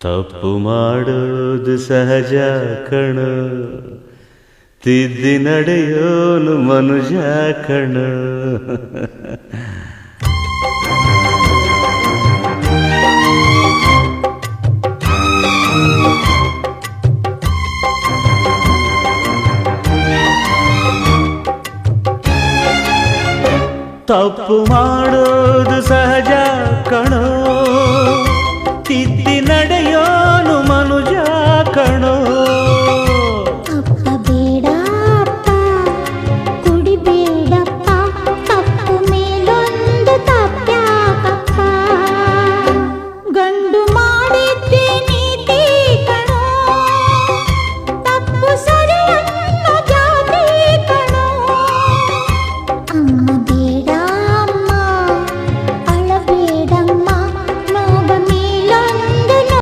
ತಪ್ಪು ಮಾಡೋದು ಸಹಜ ಕಣ, ತಿದ್ದಿ ನಡೆಯೋನು ಮನುಜ ಕಣ. ತಪ್ಪು ಮಾಡೋದು ಸಹಜ ಕಣೋ, ತಿದ್ದಿ ನಡೆಯೋ